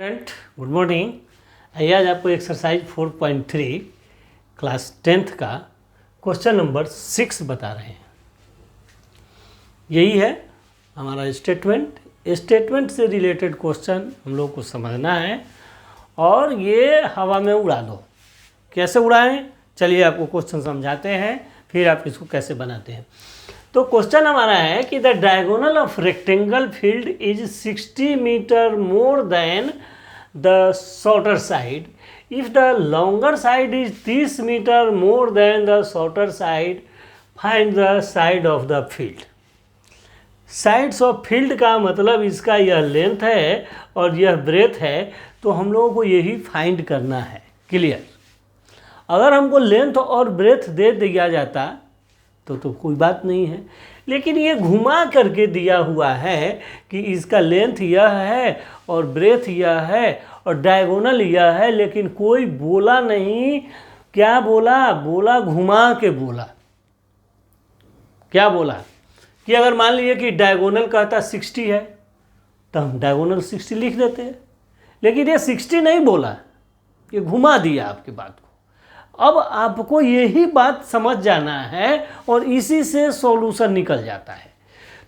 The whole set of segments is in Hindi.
Student good morning. आइए आज आपको एक्सरसाइज 4.3 क्लास 10th का क्वेश्चन नंबर 6 बता रहे हैं। यही है हमारा स्टेटमेंट से रिलेटेड क्वेश्चन हम लोग को समझना है और ये हवा में उड़ा दो। कैसे उड़ाएं, चलिए आपको क्वेश्चन समझाते हैं, फिर आप इसको कैसे बनाते हैं। तो क्वेश्चन हमारा है कि the diagonal of rectangle field is 60 metre more than the shorter side if the longer side is 30 metre more than the shorter side, find the side of the field. Sides of field का मतलब इसका यह लेंथ है और यह ब्रेथ है, तो हम लोगों को यही फाइंड करना है। क्लियर। अगर हमको लेंथ और ब्रेथ दे दिया जाता तो कोई बात नहीं है, लेकिन ये घुमा करके दिया हुआ है कि इसका लेंथ यह है और ब्रेथ यह है और डायगोनल यह है, लेकिन कोई बोला नहीं। क्या बोला? बोला घुमा के बोला। क्या बोला कि अगर मान लीजिए कि डायगोनल कहता 60 है तो हम डायगोनल 60 लिख देते हैं, लेकिन ये 60 नहीं बोला, ये घुमा दिया आपकी बात को। अब आपको यही बात समझ जाना है और इसी से सॉल्यूशन निकल जाता है।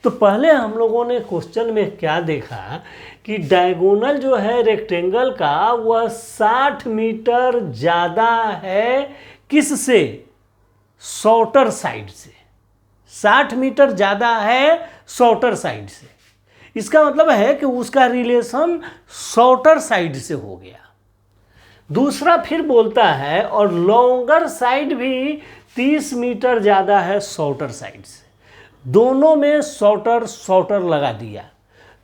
तो पहले हम लोगों ने क्वेश्चन में क्या देखा कि डायगोनल जो है रेक्टेंगल का वह 60 मीटर ज़्यादा है। किससे? शॉर्टर साइड से। 60 मीटर ज़्यादा है शॉर्टर साइड से। इसका मतलब है कि उसका रिलेशन शॉर्टर साइड से हो गया। दूसरा फिर बोलता है और लॉन्गर साइड भी 30 मीटर ज़्यादा है शॉर्टर साइड से। दोनों में शॉर्टर लगा दिया।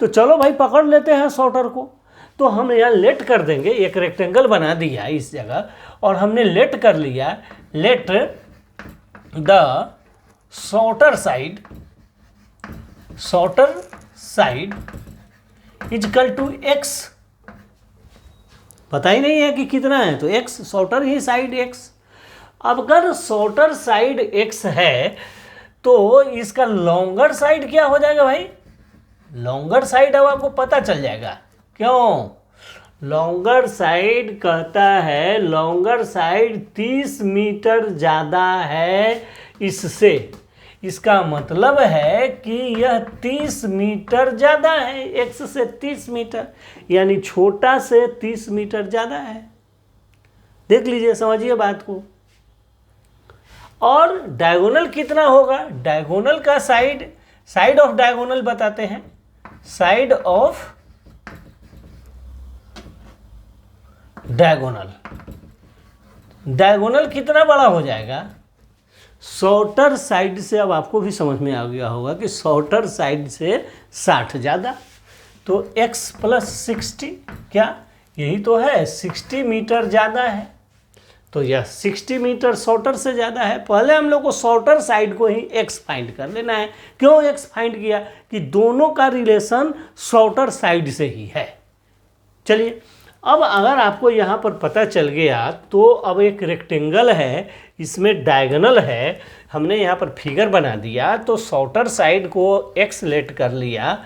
तो चलो भाई पकड़ लेते हैं शॉर्टर को। तो हम यहाँ लेट कर देंगे, एक रेक्टेंगल बना दिया इस जगह और हमने लेट कर लिया। Let the shorter side equal to x। पता ही नहीं है कि कितना है, तो x शॉर्टर ही साइड x। अब अगर शॉर्टर साइड x है तो इसका लॉन्गर साइड क्या हो जाएगा भाई? लॉन्गर साइड अब आपको पता चल जाएगा। क्यों? लॉन्गर साइड कहता है लॉन्गर साइड 30 मीटर ज़्यादा है इससे। इसका मतलब है कि यह 30 मीटर ज़्यादा है x से 30 मीटर, यानी छोटा से 30 मीटर ज़्यादा है। देख लीजिए, समझिए बात को। और डायगोनल कितना होगा? डायगोनल का साइड ऑफ डायगोनल बताते हैं। साइड ऑफ डायगोनल कितना बड़ा हो जाएगा? शॉर्टर साइड से। अब आपको भी समझ में आ गया होगा कि शॉर्टर साइड से 60 ज़्यादा, तो x प्लस 60 क्या यही तो है, 60 मीटर ज़्यादा है। तो यह 60 मीटर शॉर्टर से ज़्यादा है। पहले हम लोग को शॉर्टर साइड को ही x फाइंड कर लेना है। क्यों x फाइंड किया? कि दोनों का रिलेशन शॉर्टर साइड से ही है। चलिए, अब अगर आपको यहाँ पर पता चल गया तो अब एक रेक्टेंगल है, इसमें डायगोनल है। हमने यहाँ पर फिगर बना दिया, तो शॉर्टर साइड को x लेट कर लिया,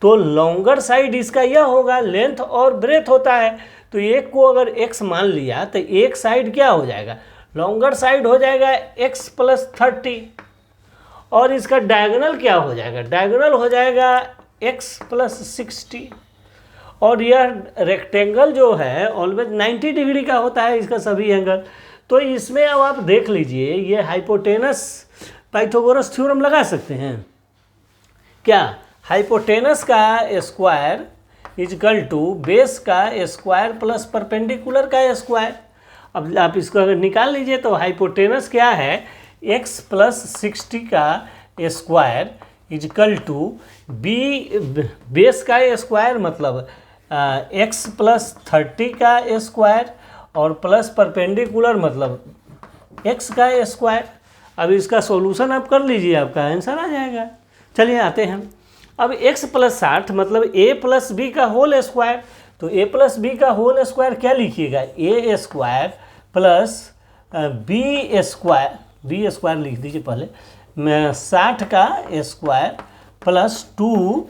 तो लॉन्गर साइड इसका यह होगा। लेंथ और ब्रेथ होता है, तो एक को अगर x मान लिया तो एक साइड क्या हो जाएगा? लॉन्गर साइड हो जाएगा x प्लस 30 और इसका डायगोनल क्या हो जाएगा? डायगोनल हो जाएगा x प्लस 60। और यह रेक्टेंगल जो है ऑलवेज 90 डिग्री का होता है, इसका सभी एंगल। तो इसमें अब आप देख लीजिए, ये हाइपोटेनस पाइथागोरस थ्योरम लगा सकते हैं क्या? हाइपोटेनस का स्क्वायर इक्वल टू बेस का स्क्वायर प्लस परपेंडिकुलर का स्क्वायर। अब आप इसको अगर निकाल लीजिए तो हाइपोटेनस क्या है? x प्लस 60 का स्क्वायर इक्वल टू बेस का स्क्वायर मतलब x प्लस 30 का स्क्वायर और प्लस परपेंडिकुलर मतलब x का स्क्वायर। अब इसका सॉल्यूशन आप कर लीजिए, आपका आंसर आ जाएगा। चलिए आते हैं। अब x प्लस 60 मतलब a प्लस बी का होल स्क्वायर। तो a प्लस बी का होल स्क्वायर क्या लिखिएगा? a square plus b square लिख दीजिए पहले। 60 का स्क्वायर प्लस 2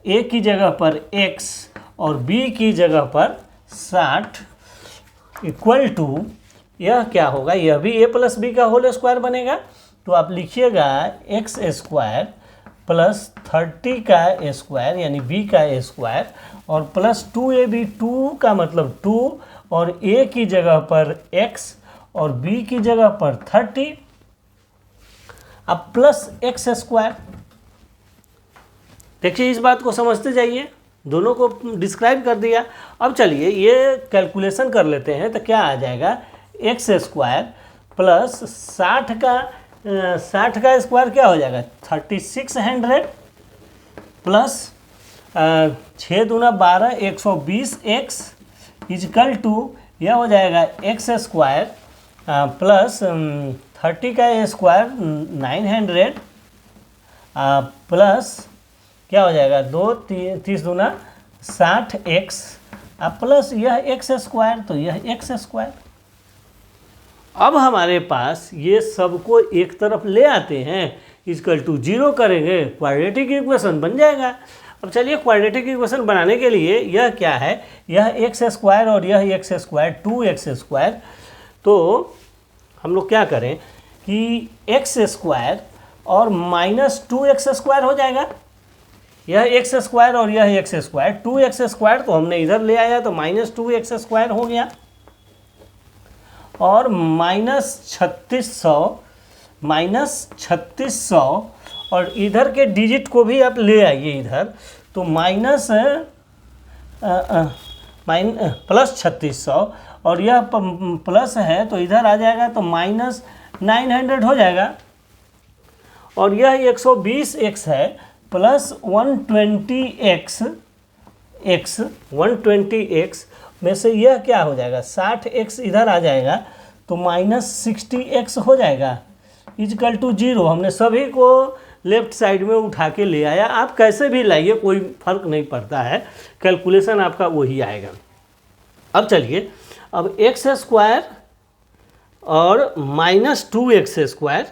a की जगह पर x और b की जगह पर 60 इक्वल टू, यह क्या होगा, यह भी a प्लस बी का होल स्क्वायर बनेगा। तो आप लिखिएगा एक्स स्क्वायर प्लस 30 का स्क्वायर यानी b का स्क्वायर और प्लस 2ab, 2 का मतलब 2 और a की जगह पर x और b की जगह पर 30, अब प्लस एक्स स्क्वायर। देखिए इस बात को समझते जाइए, दोनों को डिस्क्राइब कर दिया। अब चलिए ये कैलकुलेशन कर लेते हैं, तो क्या आ जाएगा, एक्स स्क्वायर प्लस 60 का स्क्वायर क्या हो जाएगा 3600 प्लस 6 दूना 12 120 एक्स इजकल टू यह हो जाएगा एक्स स्क्वायर प्लस 30 का स्क्वायर 900 प्लस क्या हो जाएगा 30 दूना 60 एक्स प्लस यह एक्स स्क्वायर, तो यह एक्स स्क्वायर। अब हमारे पास ये सबको एक तरफ ले आते हैं, इक्वल टू 0 करेंगे, क्वाड्रेटिक इक्वेशन बन जाएगा। अब चलिए क्वाड्रेटिक इक्वेशन बनाने के लिए यह क्या है, यह एक्स स्क्वायर और यह एक्स स्क्वायर 2x स्क्वायर। तो हम लोग क्या करें कि एक्स स्क्वायर और माइनस 2x स्क्वायर हो जाएगा, यह एक्स स्क्वायर और यह एक्स स्क्वायर 2x स्क्वायर तो हमने इधर ले आया तो माइनस 2x स्क्वायर हो गया और माइनस 3600 और इधर के डिजिट को भी आप ले आइए इधर, तो प्लस 3600 और यह प्लस है तो इधर आ जाएगा तो माइनस 900 हो जाएगा और यह 120x है प्लस 120x में से यह क्या हो जाएगा 60x इधर आ जाएगा तो माइनस 60x हो जाएगा इजकल टू 0। हमने सभी को लेफ्ट साइड में उठा के ले आया, आप कैसे भी लाइए कोई फर्क नहीं पड़ता है, कैलकुलेशन आपका वही आएगा। अब चलिए, अब एक्स स्क्वायर और माइनस 2x स्क्वायर,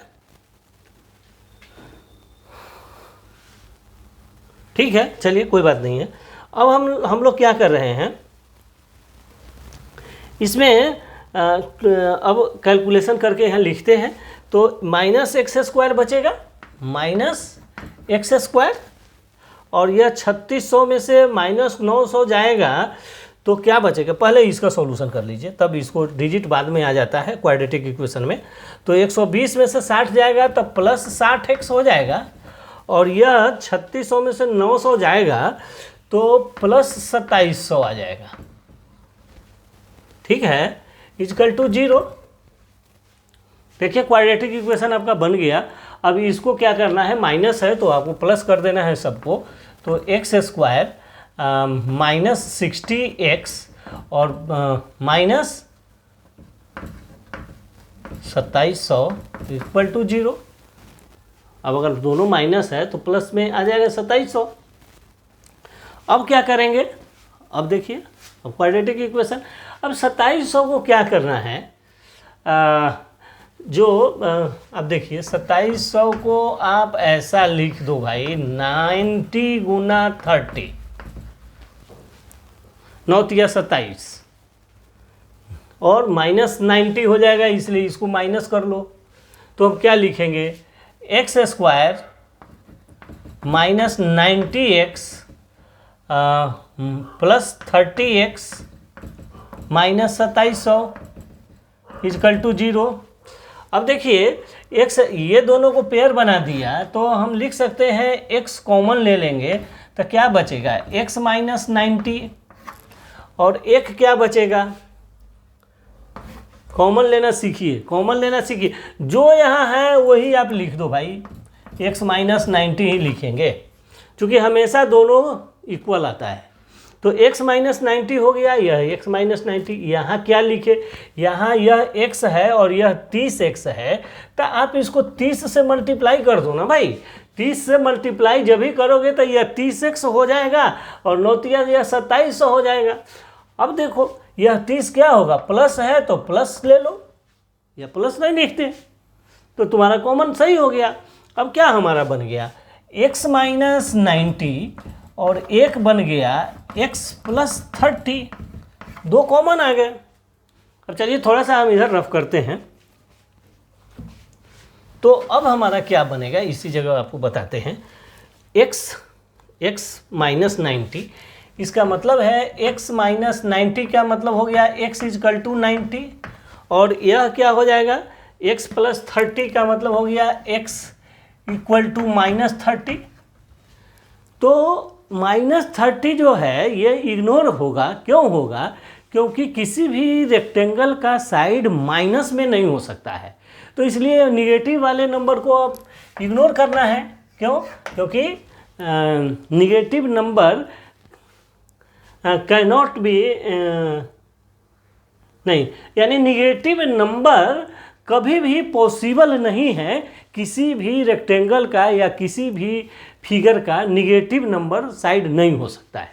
ठीक है, चलिए कोई बात नहीं है। अब हम लोग क्या कर रहे हैं इसमें अब कैलकुलेशन करके यहाँ लिखते हैं, तो माइनस एक्स स्क्वायर बचेगा, माइनस एक्स स्क्वायर और यह 3600 में से माइनस 900 जाएगा तो क्या बचेगा, पहले इसका सॉल्यूशन कर लीजिए तब इसको डिजिट बाद में आ जाता है क्वाड्रेटिक इक्वेशन में। तो 120 में से 60 जाएगा तब प्लस 60x हो जाएगा और यह 3600 में से 900 जाएगा तो प्लस 2700 आ जाएगा, ठीक है, इजकल टू 0। देखिए क्वाड्रेटिक इक्वेशन आपका बन गया। अब इसको क्या करना है, माइनस है तो आपको प्लस कर देना है सबको, तो एक्स स्क्वायर माइनस 60x और माइनस 2700 इक्वल टू 0। अब अगर दोनों माइनस है तो प्लस में आ जाएगा 2700। अब क्या करेंगे, अब देखिए अब क्वाड्रेटिक इक्वेशन, अब 2700 को क्या करना है, अब देखिए 2700 को आप ऐसा लिख दो भाई 90 गुना 30, 9 तिया 27 और माइनस 90 हो जाएगा इसलिए इसको माइनस कर लो। तो अब क्या लिखेंगे, x square minus 90x plus 30x minus 2700 equal to 0। अब देखिए एक्स, ये दोनों को पेयर बना दिया तो हम लिख सकते हैं x कॉमन ले लेंगे तो क्या बचेगा x माइनस 90 और एक क्या बचेगा, कॉमन लेना सीखिए, कॉमन लेना सीखिए, जो यहाँ है वही आप लिख दो भाई, x माइनस 90 ही लिखेंगे क्योंकि हमेशा दोनों इक्वल आता है। तो x माइनस 90 हो गया, यह x माइनस 90, यहाँ क्या लिखे, यहाँ यह x है और यह 30x है, तो आप इसको 30 से मल्टीप्लाई कर दो ना भाई, 30 से मल्टीप्लाई जब भी करोगे तो यह 30x हो जाएगा और 9 तिया यह 2700 हो जाएगा। अब देखो यह 30 क्या होगा, प्लस है तो प्लस ले लो, या प्लस नहीं लिखते तो तुम्हारा कॉमन सही हो गया। अब क्या हमारा बन गया, x माइनस 90 और एक बन गया x प्लस 30, 2 कॉमन आ गए। अब चलिए थोड़ा सा हम इधर रफ करते हैं। तो अब हमारा क्या बनेगा, इसी जगह आपको बताते हैं। x माइनस 90, इसका मतलब है x माइनस 90 का मतलब हो गया x इजकल टू 90, और यह क्या हो जाएगा, x प्लस 30 का मतलब हो गया x इक्वल टू माइनस 30। तो माइनस 30 जो है ये इग्नोर होगा, क्यों होगा, क्योंकि किसी भी रेक्टेंगल का साइड माइनस में नहीं हो सकता है, तो इसलिए निगेटिव वाले नंबर को आप इग्नोर करना है। क्यों, क्योंकि निगेटिव नंबर कैनॉट बी नहीं, यानी निगेटिव नंबर कभी भी पॉसिबल नहीं है, किसी भी रेक्टेंगल का या किसी भी फिगर का निगेटिव नंबर साइड नहीं हो सकता है,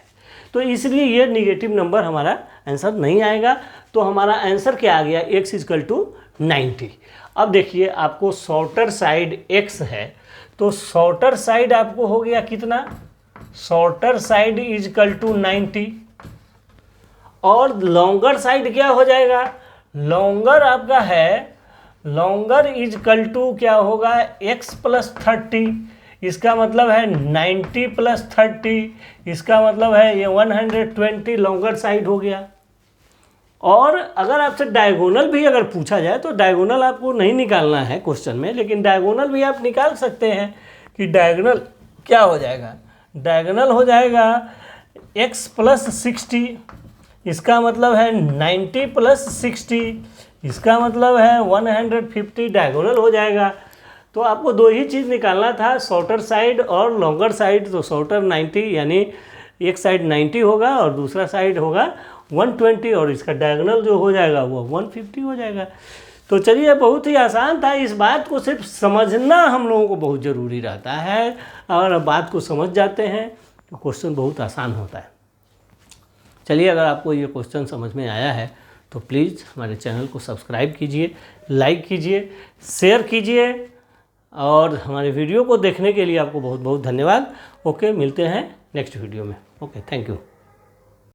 तो इसलिए ये निगेटिव नंबर हमारा आंसर नहीं आएगा। तो हमारा आंसर क्या आ गया, x इजकल टू 90। अब देखिए आपको शॉर्टर साइड x है, तो शॉर्टर साइड आपको हो गया कितना, शॉर्टर साइड इजकल टू 90, और लॉन्गर साइड क्या हो जाएगा, लॉन्गर आपका है, लॉन्गर इजकल टू क्या होगा, x प्लस 30, इसका मतलब है 90 प्लस 30, इसका मतलब है ये 120 लॉन्गर साइड हो गया। और अगर आपसे डायगोनल भी अगर पूछा जाए तो डायगोनल आपको नहीं निकालना है क्वेश्चन में, लेकिन डायगोनल भी आप निकाल सकते हैं कि डायगोनल क्या हो जाएगा, डायगोनल हो जाएगा x प्लस 60, इसका मतलब है 90 प्लस 60, इसका मतलब है 150 डायगोनल हो जाएगा। तो आपको 2 ही चीज़ निकालना था, शॉर्टर साइड और लॉन्गर साइड। तो शॉर्टर 90 यानी एक साइड 90 होगा और दूसरा साइड होगा 120, और इसका डायगोनल जो हो जाएगा वो 150 हो जाएगा। तो चलिए बहुत ही आसान था, इस बात को सिर्फ समझना हम लोगों को बहुत ज़रूरी रहता है, और बात को समझ जाते हैं तो क्वेश्चन बहुत आसान होता है। चलिए अगर आपको ये क्वेश्चन समझ में आया है तो प्लीज़ हमारे चैनल को सब्सक्राइब कीजिए, लाइक कीजिए, शेयर कीजिए, और हमारे वीडियो को देखने के लिए आपको बहुत बहुत धन्यवाद। ओके, मिलते हैं नेक्स्ट वीडियो में। Okay, thank you.